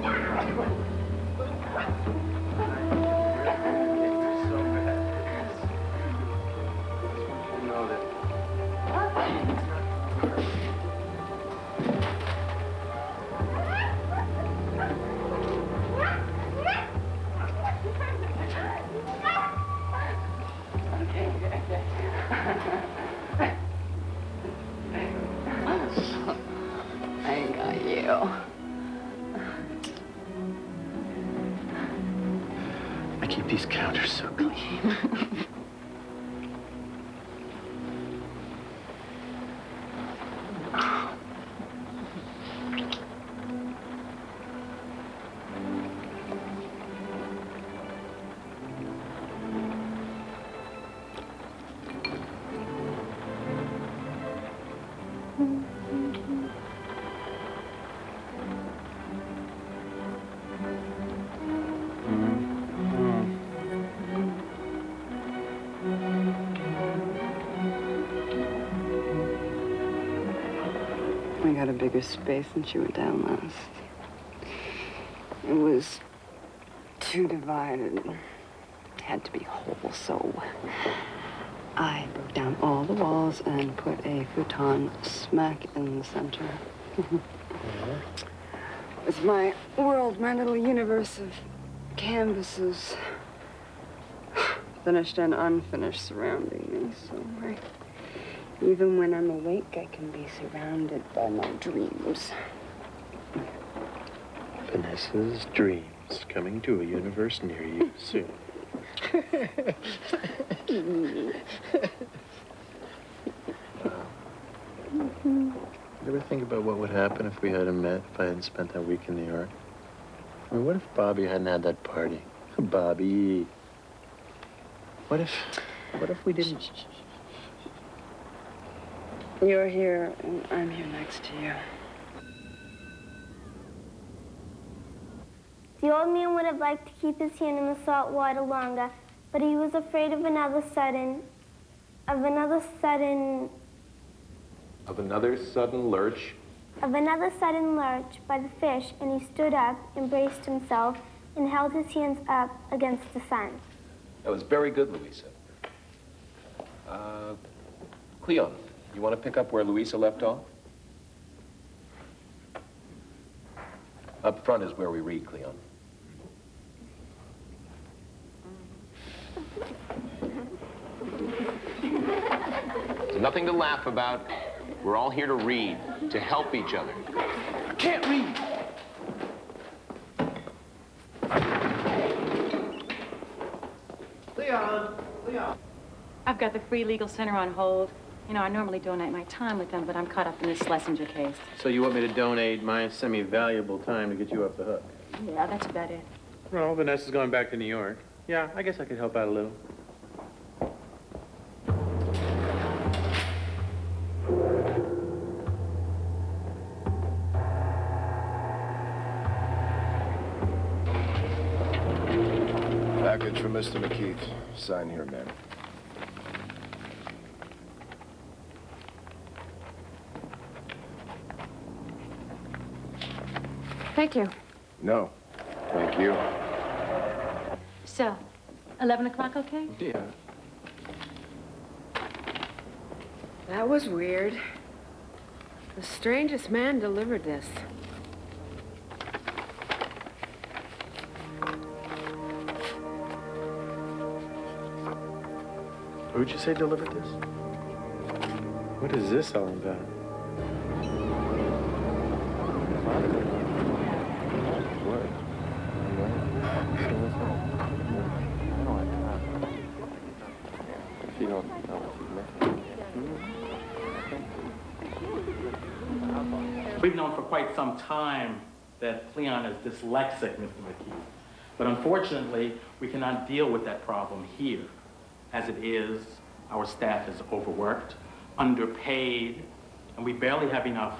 I got you. I keep these counters so clean. We got a bigger space than she went down last. It was too divided. It had to be whole, so I broke down all the walls and put a futon smack in the center. It's my world, my little universe of canvases. Finished and unfinished surrounding me, so even when I'm awake, I can be surrounded by my dreams. Vanessa's dreams coming to a universe near you soon. You ever think about what would happen if we hadn't met, if I hadn't spent that week in New York? I mean, what if Bobby hadn't had that party? Bobby. What if we didn't? You're here, and I'm here next to you. The old man would have liked to keep his hand in the salt water longer, but he was afraid of another sudden lurch by the fish, and he stood up, embraced himself, and held his hands up against the sun. That was very good, Louisa. Cleon, you want to pick up where Louisa left off? Up front is where we read, Cleon. There's nothing to laugh about. We're all here to read, to help each other. I can't read. Leon. I've got the Free Legal Center on hold. You know, I normally donate my time with them, but I'm caught up in this Schlesinger case. So you want me to donate my semi-valuable time to get you off the hook? Yeah, that's about it. Well, Vanessa's going back to New York. Yeah, I guess I could help out a little. Package for Mr. MacHeath. Sign here, man. Thank you. No. Thank you. So, 11 o'clock, okay? Yeah. That was weird. The strangest man delivered this. Who'd you say delivered this? What is this all about? We've known for quite some time that Cleon is dyslexic, Mr. MacHeath. But unfortunately, we cannot deal with that problem here. As it is, our staff is overworked, underpaid, and we barely have enough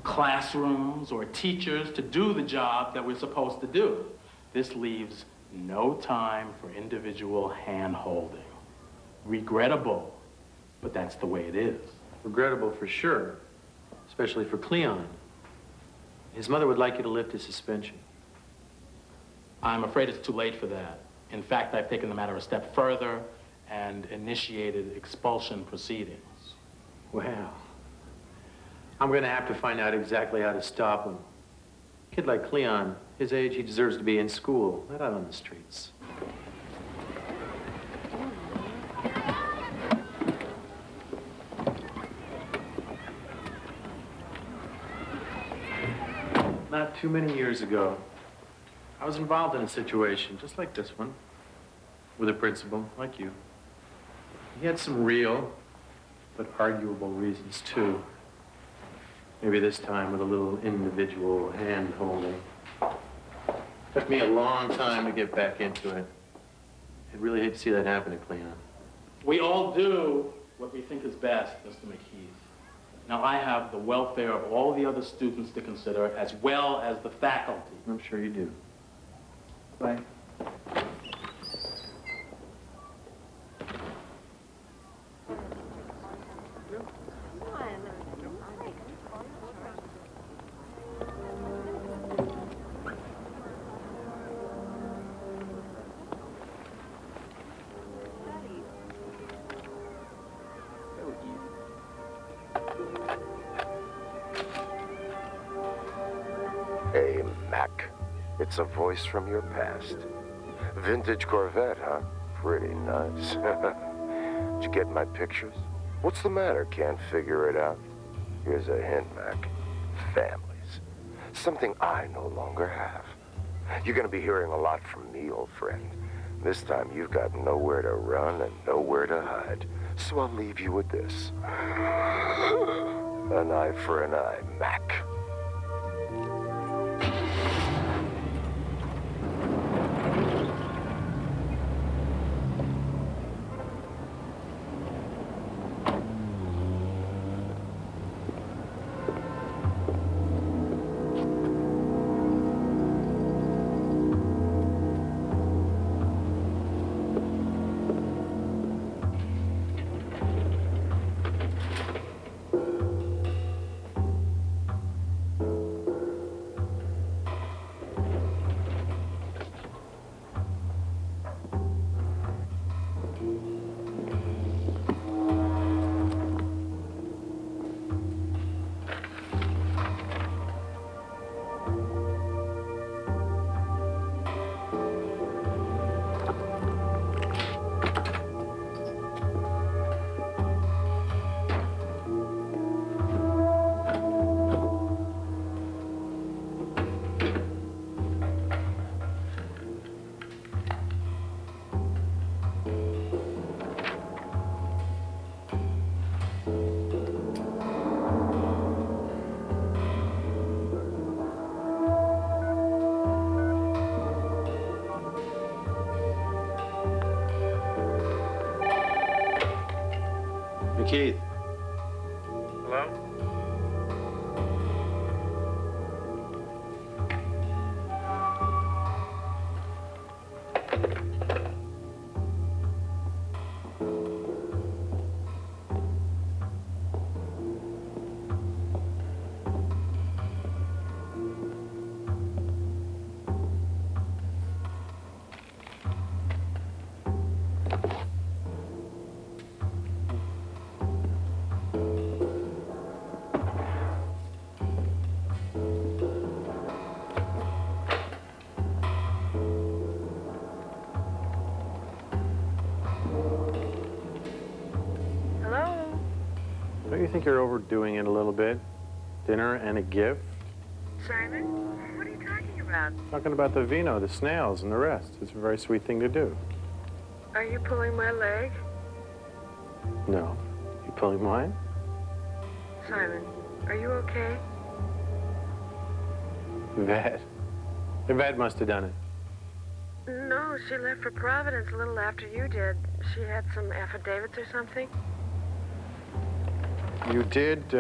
classrooms or teachers to do the job that we're supposed to do. This leaves no time for individual hand-holding. Regrettable, but that's the way it is. Regrettable for sure, especially for Cleon. His mother would like you to lift his suspension. I'm afraid it's too late for that. In fact, I've taken the matter a step further and initiated expulsion proceedings. Well, I'm gonna have to find out exactly how to stop him. A kid like Cleon, his age, he deserves to be in school, not out on the streets. Not too many years ago, I was involved in a situation just like this one, with a principal like you. He had some real, but arguable reasons too. Maybe this time with a little individual hand-holding. Took me a long time to get back into it. I'd really hate to see that happen to Cleon. We all do what we think is best, Mr. MacHeath. Now, I have the welfare of all the other students to consider, as well as the faculty. I'm sure you do. Bye. Hey, Mac. It's a voice from your past. Vintage Corvette, huh? Pretty nice. Did you get my pictures? What's the matter? Can't figure it out? Here's a hint, Mac. Families. Something I no longer have. You're gonna be hearing a lot from me, old friend. This time you've got nowhere to run and nowhere to hide. So I'll leave you with this. An eye for an eye, Mac. MacHeath. Hello? Don't you think you're overdoing it a little bit? Dinner and a gift? Simon, what are you talking about? Talking about the vino, the snails, and the rest. It's a very sweet thing to do. Are you pulling my leg? No. You pulling mine? Simon, are you okay? Yvette. Yvette must have done it. No, she left for Providence a little after you did. She had some affidavits or something. You did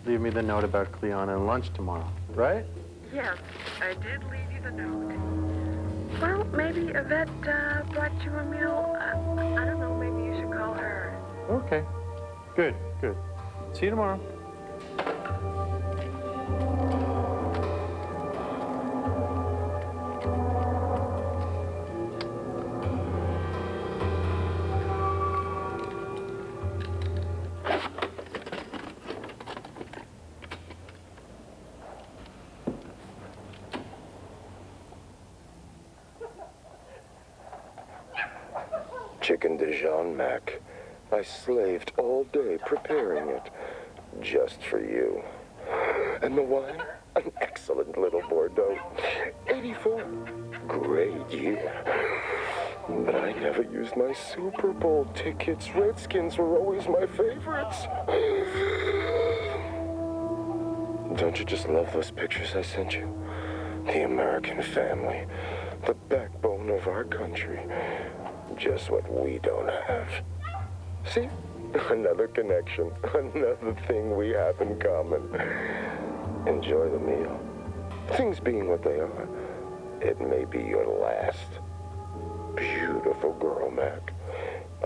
leave me the note about Cleon and lunch tomorrow, right? Yes, I did leave you the note. Well, maybe Yvette brought you a meal. I don't know, maybe you should call her. Okay. Good, good. See you tomorrow. Chicken Dijon, Mac. I slaved all day preparing it, just for you. And the wine? An excellent little Bordeaux. 84. Great year. But I never used my Super Bowl tickets. Redskins were always my favorites. Don't you just love those pictures I sent you? The American family, the backbone of our country. Just what we don't have. See? Another connection, another thing we have in common. Enjoy the meal. Things being what they are, it may be your last. Beautiful girl, Mac.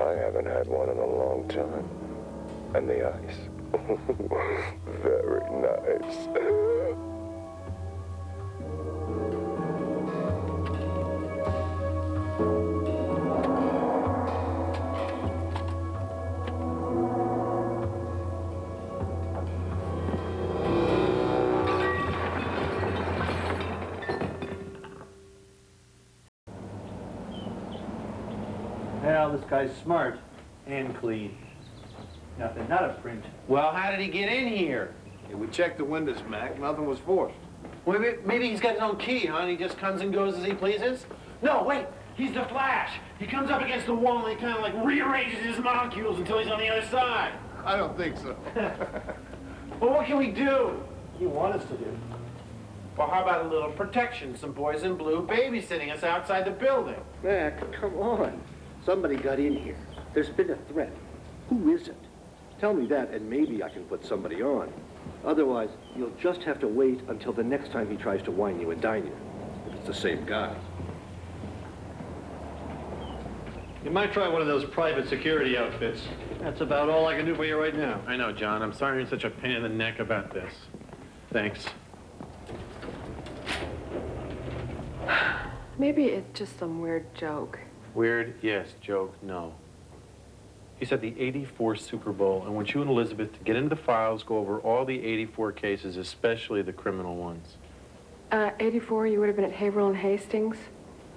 I haven't had one in a long time. And the ice. Very nice. Well, this guy's smart and clean. Nothing, not a print. Well, how did he get in here? Yeah, we checked the windows, Mac. Nothing was forced. Well, maybe he's got his own key, huh? And he just comes and goes as he pleases? No, wait. He's the Flash. He comes up against the wall and he kind of like rearranges his molecules until he's on the other side. I don't think so. Well, what can we do? You want us to do? Well, how about a little protection? Some boys in blue babysitting us outside the building. Mac, come on. Somebody got in here. There's been a threat. Who is it? Tell me that, and maybe I can put somebody on. Otherwise, you'll just have to wait until the next time he tries to wine you and dine you. If it's the same guy. You might try one of those private security outfits. That's about all I can do for you right now. I know, John. I'm sorry you're such a pain in the neck about this. Thanks. Maybe it's just some weird joke. Weird, yes. Joke, no. He said the '84 Super Bowl. I want you and Elizabeth to get into the files, go over all the '84 cases, especially the criminal ones. 84, you would have been at Haverhill and Hastings?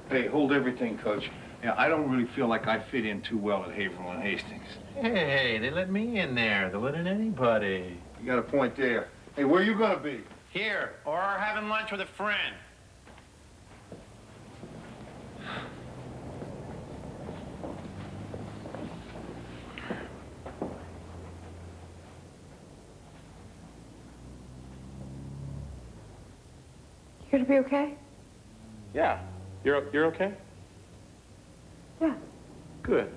Hey, hold everything, Coach. Yeah, I don't really feel like I fit in too well at Haverhill and Hastings. Hey, they let me in there. They'll let in anybody. You got a point there. Hey, where you gonna be? Here, or having lunch with a friend. You gonna be okay? Yeah. You're okay? Yeah. Good.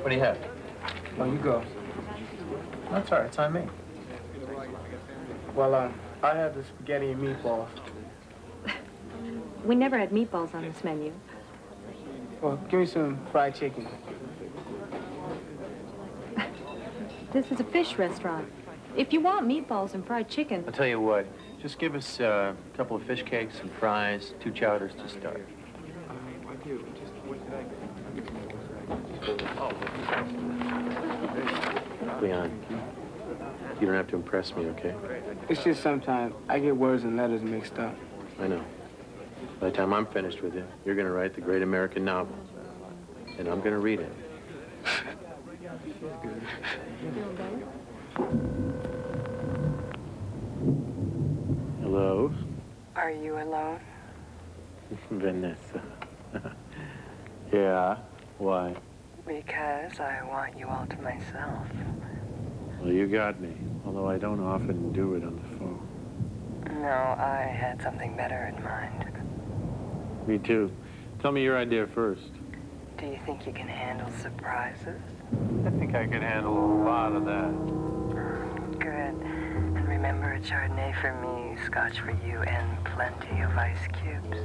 What do you have? Oh, you go. That's all right. It's on me. Well, I have the spaghetti and meatballs. We never had meatballs on this menu. Well, give me some fried chicken. This is a fish restaurant. If you want meatballs and fried chicken... I'll tell you what. Just give us a couple of fish cakes and fries, 2 chowders to start. Leon, you don't have to impress me, okay? It's just sometimes I get words and letters mixed up. I know. By the time I'm finished with you, you're going to write the great American novel. And I'm going to read it. Hello? Are you alone? Vanessa. Yeah? Why? Because I want you all to myself. Well, you got me. Although I don't often do it on the phone. No, I had something better in mind. Me too. Tell me your idea first. Do you think you can handle surprises? I think I could handle a lot of that. Good. And remember, a Chardonnay for me, Scotch for you, and plenty of ice cubes.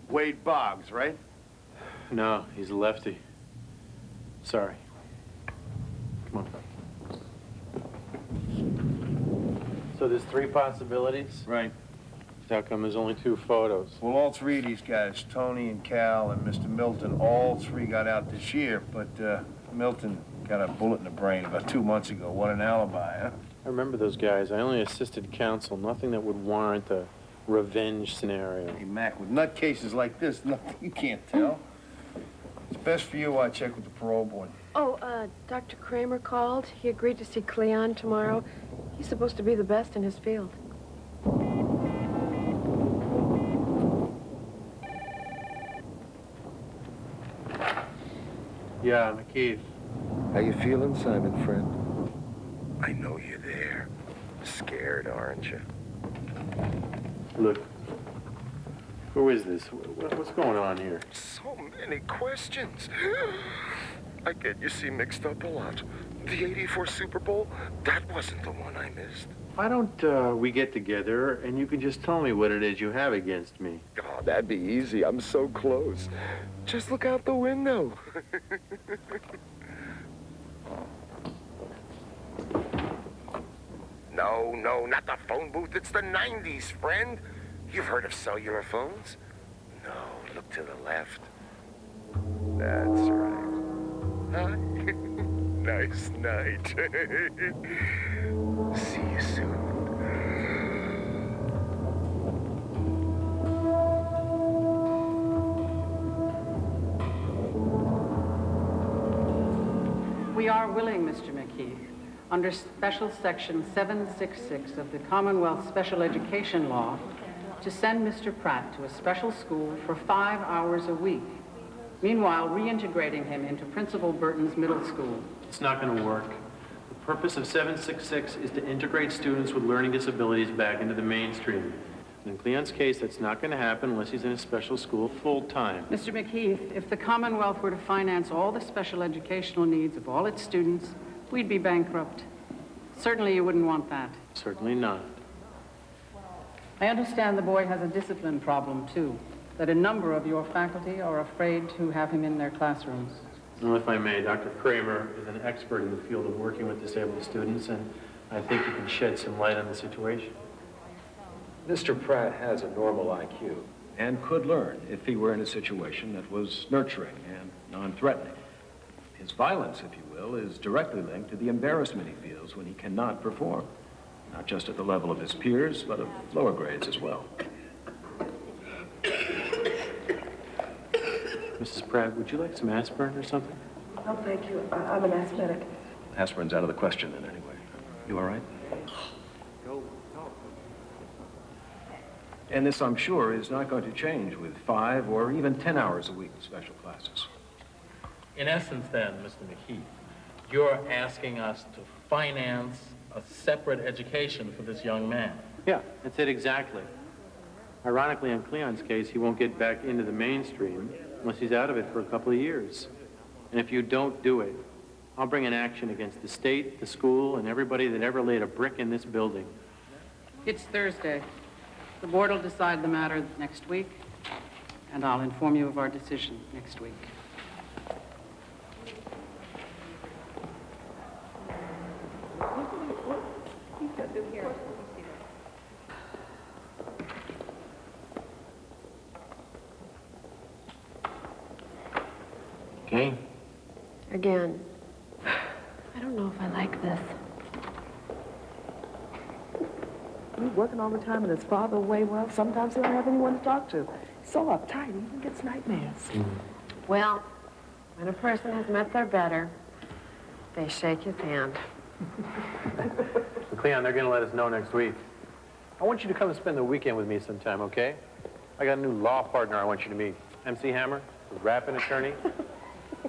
Wade Boggs, right? No, he's a lefty. Sorry. Come on. So there's 3 possibilities? Right. How come there's only 2 photos? Well, all 3 of these guys, Tony and Cal and Mr. Milton, all 3 got out this year, but Milton got a bullet in the brain about 2 months ago. What an alibi, huh? I remember those guys. I only assisted counsel. Nothing that would warrant a revenge scenario. Hey, Mac, with nutcases like this, nothing you can't tell. It's best for you I check with the parole board. Oh, Dr. Kramer called. He agreed to see Cleon tomorrow. He's supposed to be the best in his field. Yeah, MacHeath. How you feeling, Simon, friend? I know you're there. Scared, aren't you? Look, who is this? What's going on here? So many questions. I get you seem mixed up a lot. The '84 Super Bowl, that wasn't the one I missed. Why don't we get together and you can just tell me what it is you have against me? Oh, that'd be easy. I'm so close. Just look out the window. No, not the phone booth. It's the 90s, friend. You've heard of cellular phones? No, look to the left. That's right. Hi. Nice night. See you soon. We are willing, Mr. MacHeath, under Special Section 766 of the Commonwealth Special Education Law, to send Mr. Pratt to a special school for 5 hours a week, meanwhile reintegrating him into Principal Burton's middle school. It's not going to work. The purpose of 766 is to integrate students with learning disabilities back into the mainstream. In Cleon's case, that's not going to happen unless he's in a special school full-time. Mr. MacHeath, if the Commonwealth were to finance all the special educational needs of all its students, we'd be bankrupt. Certainly you wouldn't want that. Certainly not. I understand the boy has a discipline problem, too, that a number of your faculty are afraid to have him in their classrooms. Well, if I may, Dr. Kramer is an expert in the field of working with disabled students, and I think he can shed some light on the situation. Mr. Pratt has a normal IQ and could learn if he were in a situation that was nurturing and non-threatening. His violence, if you will, is directly linked to the embarrassment he feels when he cannot perform, not just at the level of his peers, but of lower grades as well. Mrs. Pratt, would you like some aspirin or something? Oh, thank you. I'm an asthmatic. Aspirin's out of the question then, anyway. You all right? And this, I'm sure, is not going to change with 5 or even 10 hours a week of special classes. In essence, then, Mr. MacHeath, you're asking us to finance a separate education for this young man. Yeah, that's it exactly. Ironically, in Cleon's case, he won't get back into the mainstream unless he's out of it for a couple of years. And if you don't do it, I'll bring an action against the state, the school, and everybody that ever laid a brick in this building. It's Thursday. The board will decide the matter next week, and I'll inform you of our decision next week. Okay. Again. I don't know if I like this. He's working all the time and his father away. Well, sometimes he don't have anyone to talk to. He's so uptight, he even gets nightmares. Well, when a person has met their better, they shake his hand. Cleon, they're going to let us know next week. I want you to come and spend the weekend with me sometime, okay? I got a new law partner I want you to meet. MC Hammer, the rapping attorney.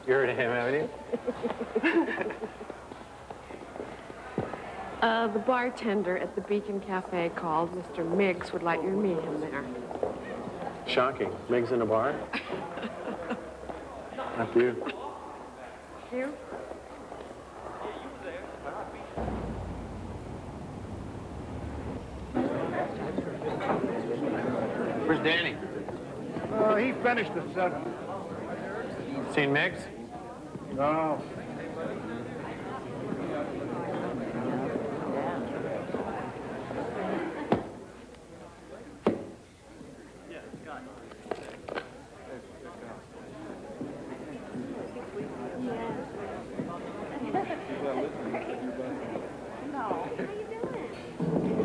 You heard of him, haven't you? The bartender at the Beacon Cafe called. Mr. Miggs would like you to meet him there. Shocking. Meg's in a bar? After you. You? Where's Danny? He finished at 7. Seen Miggs? No.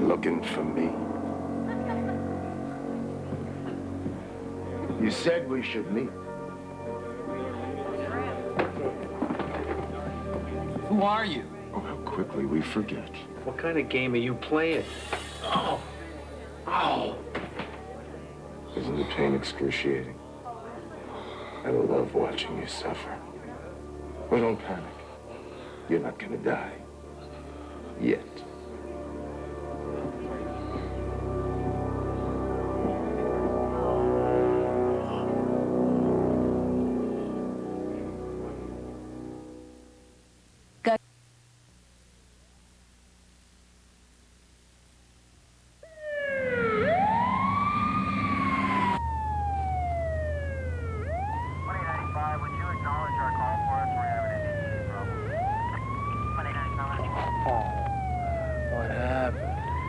Looking for me? You said we should meet. Who are you? Oh, how quickly we forget. What kind of game are you playing? Oh. Oh. Isn't the pain excruciating? I love watching you suffer. But don't panic. You're not gonna die. Yet.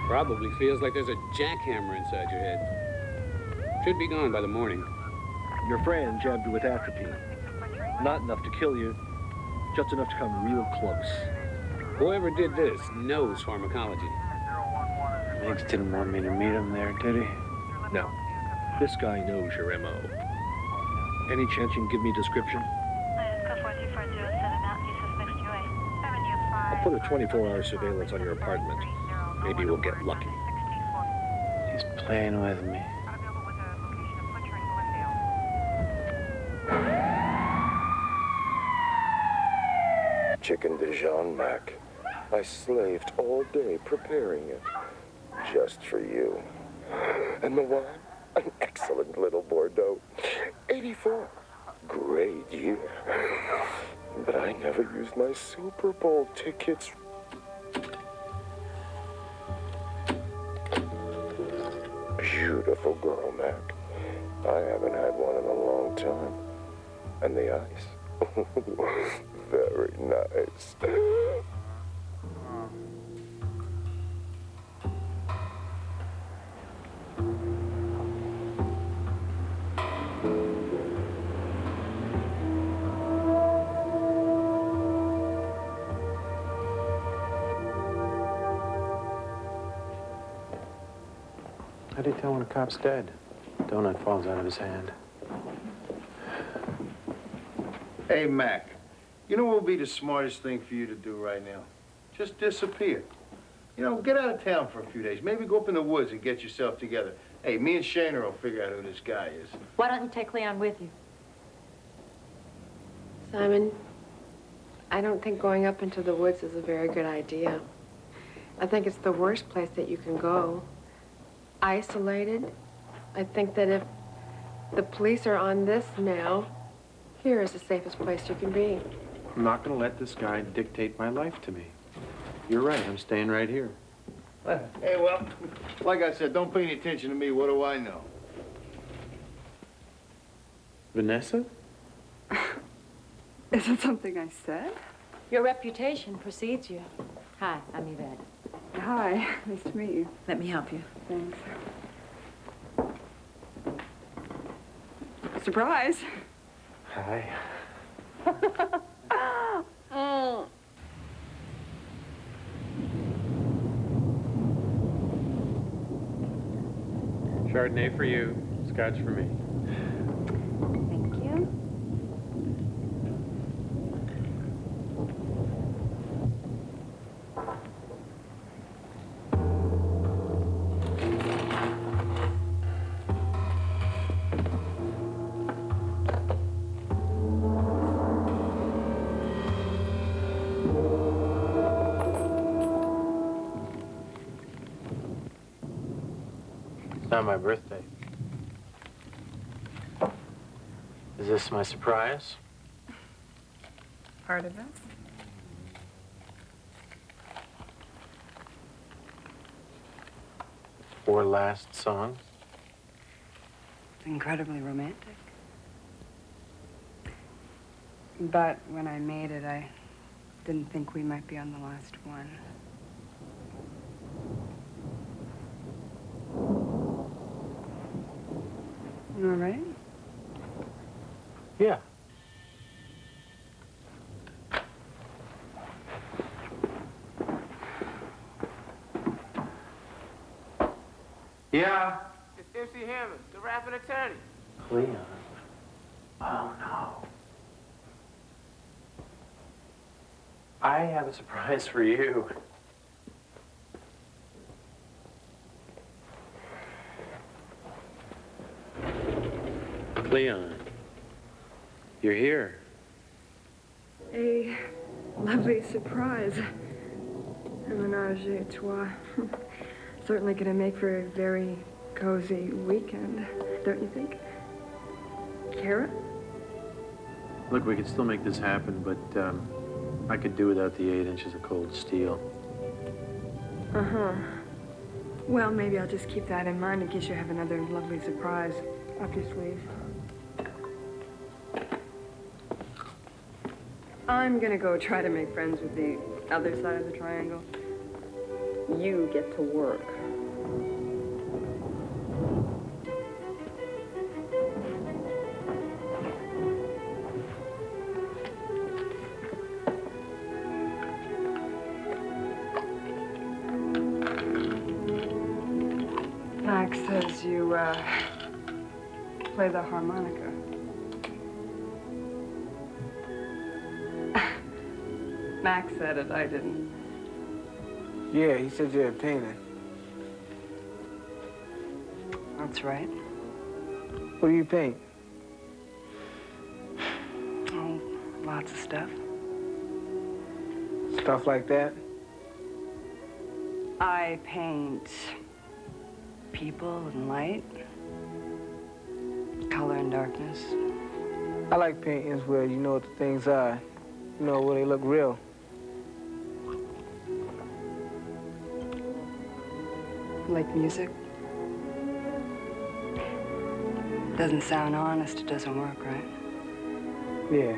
Probably feels like there's a jackhammer inside your head. Should be gone by the morning. Your friend jabbed you with atropine. Not enough to kill you, just enough to come real close. Whoever did this knows pharmacology. Miggs didn't want me to meet him there, did he? No. This guy knows your M.O. Any chance you can give me a description? I'll put a 24-hour surveillance on your apartment. Maybe we'll get lucky. He's playing with me. Chicken Dijon, Mac. I slaved all day preparing it. Just for you. And the wine? An excellent little Bordeaux. 84. Great year. But I never used my Super Bowl tickets. Beautiful girl, Mac. I haven't had one in a long time. And the ice? Very nice. How do you tell when a cop's dead? Donut falls out of his hand. Hey, Mac. You know what would be the smartest thing for you to do right now? Just disappear. You know, get out of town for a few days. Maybe go up in the woods and get yourself together. Hey, me and Shayna will figure out who this guy is. Why don't you take Leon with you? Simon, I don't think going up into the woods is a very good idea. I think it's the worst place that you can go. Isolated. I think that if the police are on this now, here is the safest place you can be. I'm not going to let this guy dictate my life to me. You're right. I'm staying right here. Hey, well, like I said, don't pay any attention to me. What do I know? Vanessa? Is it something I said? Your reputation precedes you. Hi, I'm Yvette. Hi, nice to meet you. Let me help you. Thanks. Surprise. Hi. Oh. Chardonnay for you, Scotch for me. Thank you. It's not my birthday. Is this my surprise? Part of it. Or last song? incredibly romantic. But when I made it, I didn't think we might be on the last one. You all right? Yeah. Yeah? It's MC Hammond, the rapping attorney. Cleon. Oh, no. I have a surprise for you. Cleon, you're here. A lovely surprise. A menage a trois. Certainly gonna make for a very cozy weekend, don't you think? Kara? Look, we could still make this happen, but I could do without the 8 inches of cold steel. Uh-huh. Well, maybe I'll just keep that in mind in case you have another lovely surprise up your sleeve. I'm gonna go try to make friends with the other side of the triangle. You get to work. Max says you, play the harmonica. Max said it, I didn't. Yeah, he said you're a painter. That's right. What do you paint? Oh, lots of stuff. Stuff like that? I paint people and light, color and darkness. I like paintings where you know what the things are, you know, where they look real. Like music. Doesn't sound honest, it doesn't work, right? Yeah.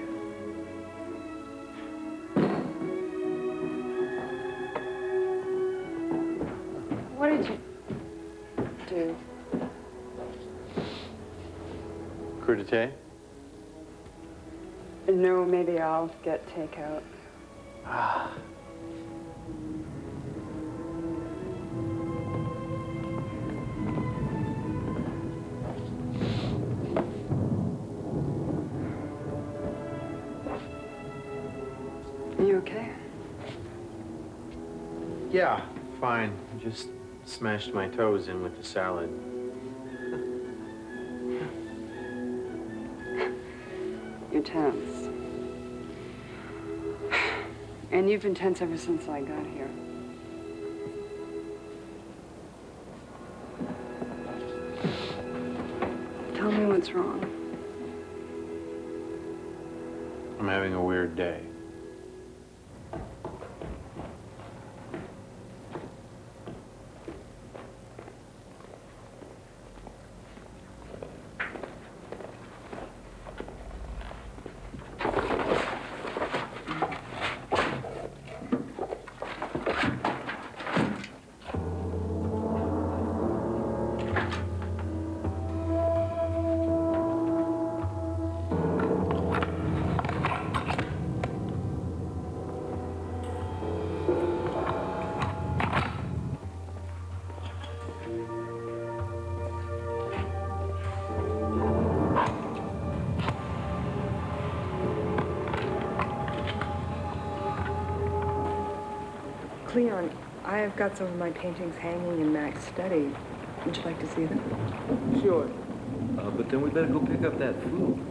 What did you do? Crudité? No, maybe I'll get takeout. Ah. Are you okay? Yeah, fine. Just smashed my toes in with the salad. You're tense. And you've been tense ever since I got here. Tell me what's wrong. I'm having a weird day. Cleon, I've got some of my paintings hanging in Mac's study. Would you like to see them? Sure. But then we better go pick up that food.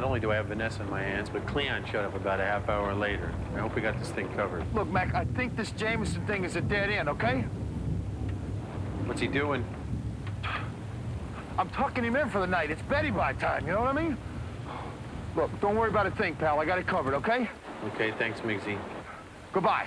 Not only do I have Vanessa in my hands, but Cleon showed up about a half hour later. I hope we got this thing covered. Look, Mac, I think this Jameson thing is a dead end, okay? What's he doing? I'm tucking him in for the night. It's Betty by time, you know what I mean? Look, don't worry about a thing, pal. I got it covered, okay? Okay, thanks, Miggsy. Goodbye.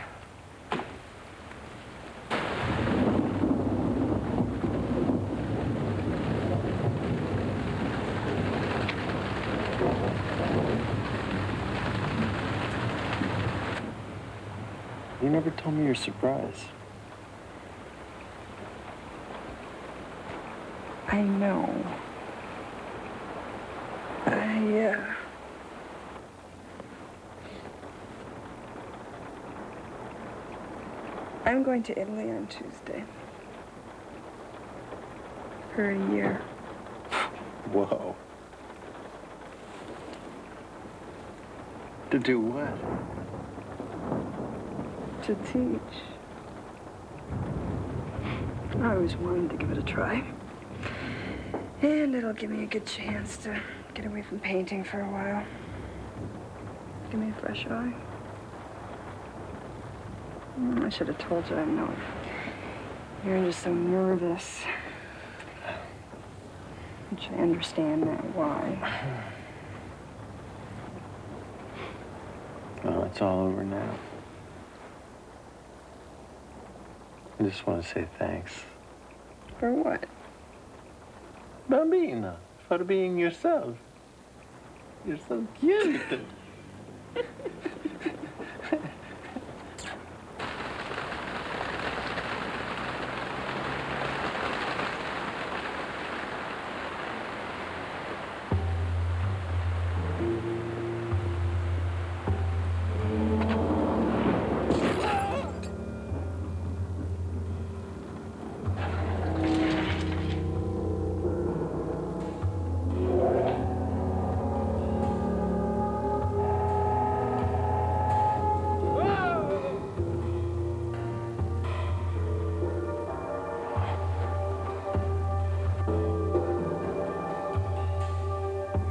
You never told me your surprise. I know. I'm going to Italy on Tuesday. For a year. Whoa. To do what? To teach. I always wanted to give it a try. And it'll give me a good chance to get away from painting for a while. Give me a fresh eye. I should have told you, I know. You're just so nervous. Which I understand now why. Well, it's all over now. I just want to say thanks. For what? Bambina, for being yourself. You're so cute.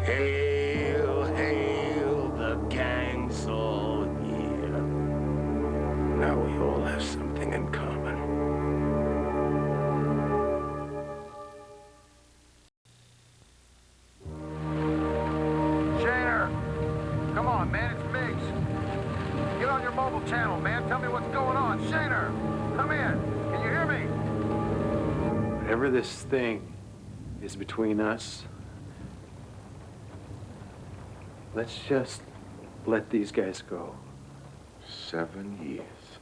Hail, hail, the gang's all here. Now we all have something in common. Shaner! Come on, man, it's Miggs. Get on your mobile channel, man. Tell me what's going on. Shaner! Come in. Can you hear me? Whatever this thing is between us, let's just let these guys go. 7 years,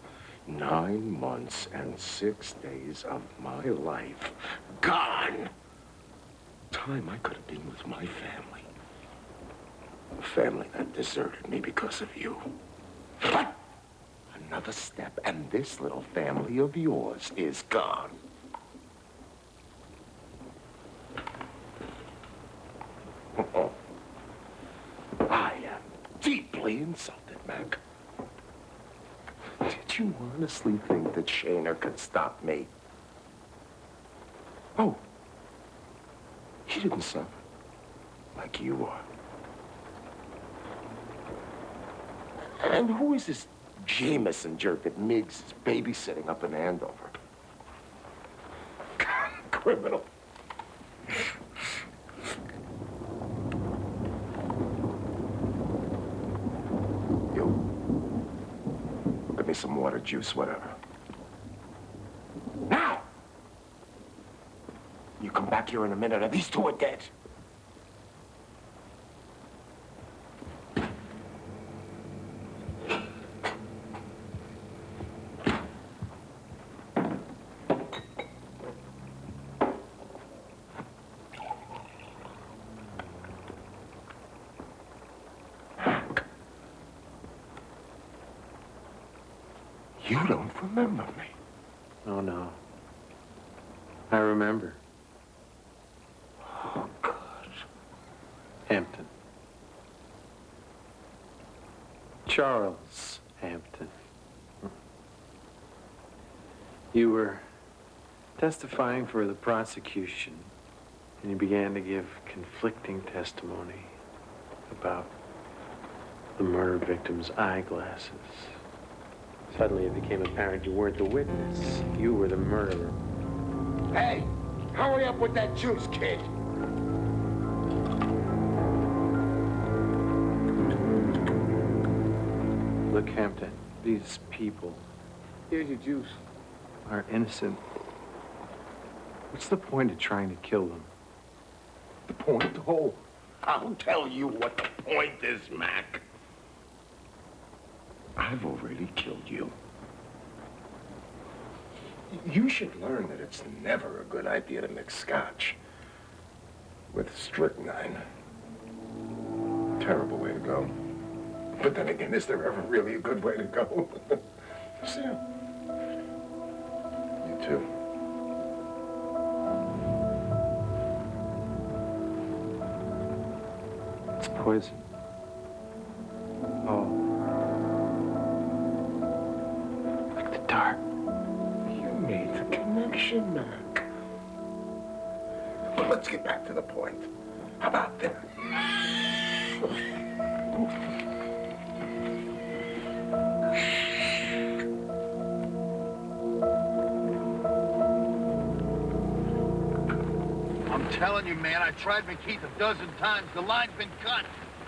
9 months, and 6 days of my life gone. Time I could have been with my family. A family that deserted me because of you. But another step, and this little family of yours is gone. I am deeply insulted, Mac. Did you honestly think that Shaner could stop me? Oh, he didn't suffer like you are. And who is this Jameson jerk that Miggs is babysitting up in Andover? Criminal. Get me some water, juice, whatever. Now! You come back here in a minute, or these two are dead. You don't remember me. Oh, no. I remember. Oh, God. Hampton. Charles Hampton. You were testifying for the prosecution, and you began to give conflicting testimony. about the murder victim's eyeglasses. Suddenly it became apparent you weren't the witness. You were the murderer. Hey, hurry up with that juice, kid. Look, Hampton, these people Here's your juice. are innocent. What's the point of trying to kill them? The point? Oh, I'll tell you what the point is, Mac. I've already killed you. You should learn that it's never a good idea to mix scotch with strychnine. Terrible way to go. But then again, is there ever really a good way to go? See ya. You too. It's poison. Oh. Like the dark. You made the connection, Mac. But let's get back to the point. How about that? I'm telling you, man, I tried MacHeath a dozen times. The line's been cut.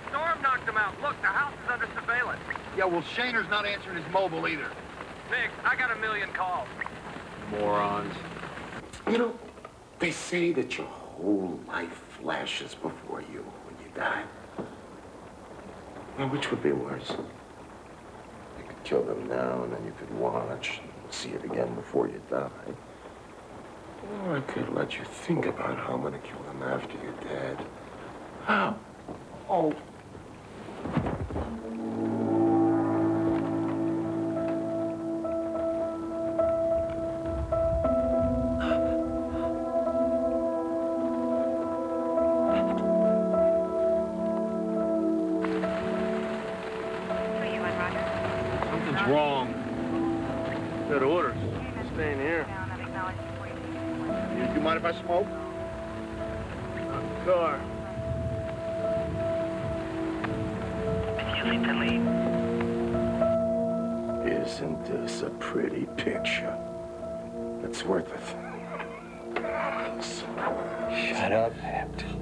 Storm knocked him out. Look, the house is under surveillance. Yeah, well, Shaner's not answering his mobile either. Nick, I got a million calls. Morons. You know, they say that your whole life flashes before you when you die. Well, which would be worse? You could kill them now, and then you could watch and see it again before you die. Or I could let you think about how I'm gonna kill them after you're dead. How? Oh. Something's wrong. Got orders. Staying here. You mind if I smoke? Car. Isn't this a pretty picture? It's worth it. Shut up, Hampton.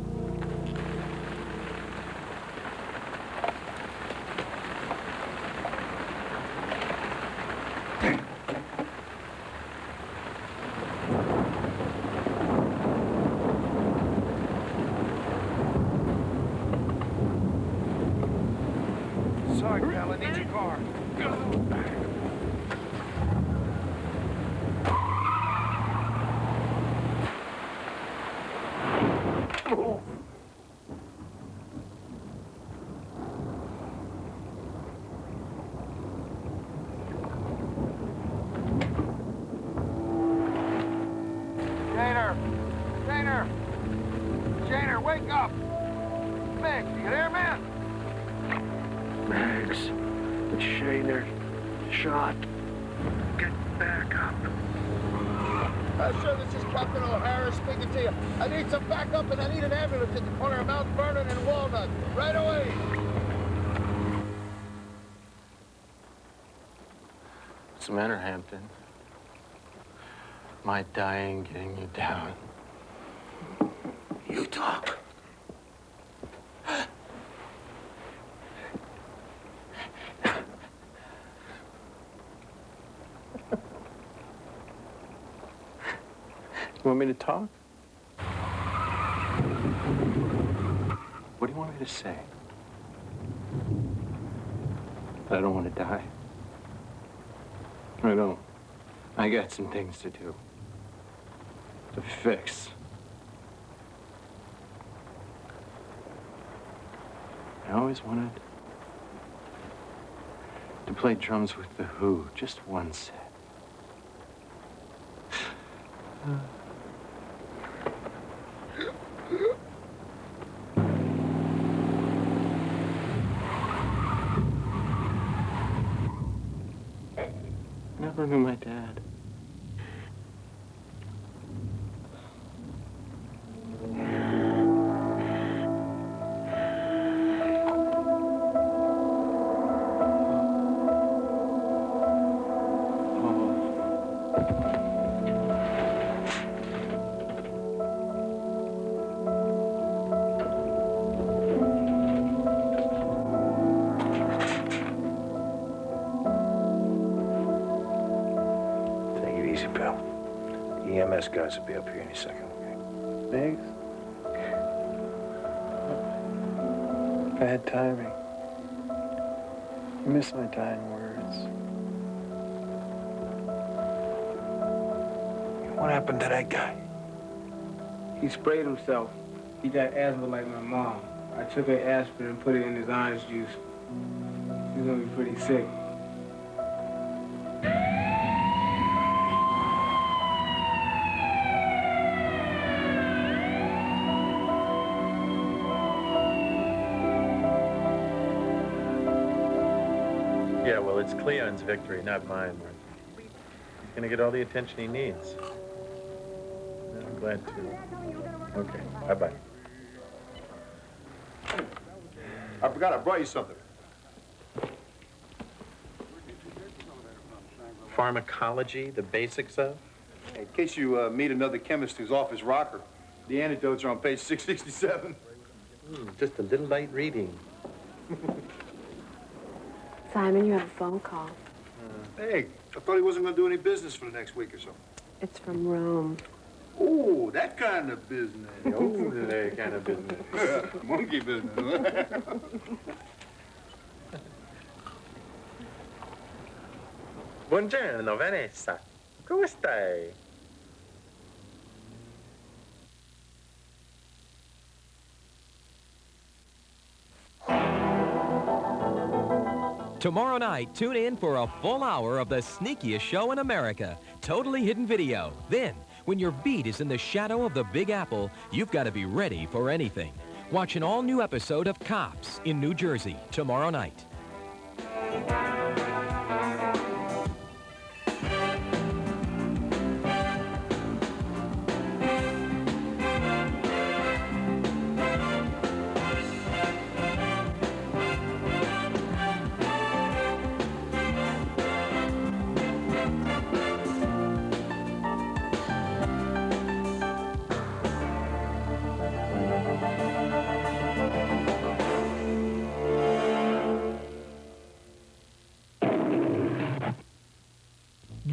Sorry, pal, I need your car. Shaner, wake up! Mick, you there, man? Max, it's Shaner. Shot. Get back up. Sir, this is Captain O'Hara speaking to you. I need some backup and I need an ambulance at the corner of Mount Vernon and Walnut. Right away. What's the matter, Hampton? Am I dying getting you down? You talk. You want me to talk? What do you want me to say? That I don't want to die. I don't. I got some things to do. To fix. I always wanted to play drums with The Who, just one set. Never knew my dad. last guys will be up here any second, okay? Thanks. Bad timing. I miss my dying words. What happened to that guy? He sprayed himself. He got asthma like my mom. I took her aspirin and put it in his orange juice. He's gonna be pretty sick. Yeah, well, it's Cleon's victory, not mine, Martha. He's gonna get all the attention he needs. I'm glad to. Okay, bye-bye. I forgot I brought you something. Pharmacology, the basics of? In case you meet another chemist who's off his rocker, the antidotes are on page 667. Just a little light reading. Simon, you have a phone call. Hey, I thought he wasn't going to do any business for the next week or so. It's from Rome. Oh, that kind of business. Oh, that kind of business. Monkey business. Buongiorno, Vanessa. Come stai? Tomorrow night, tune in for a full hour of the sneakiest show in America, Totally Hidden Video. Then, when your beat is in the shadow of the Big Apple, you've got to be ready for anything. Watch an all-new episode of Cops in New Jersey tomorrow night.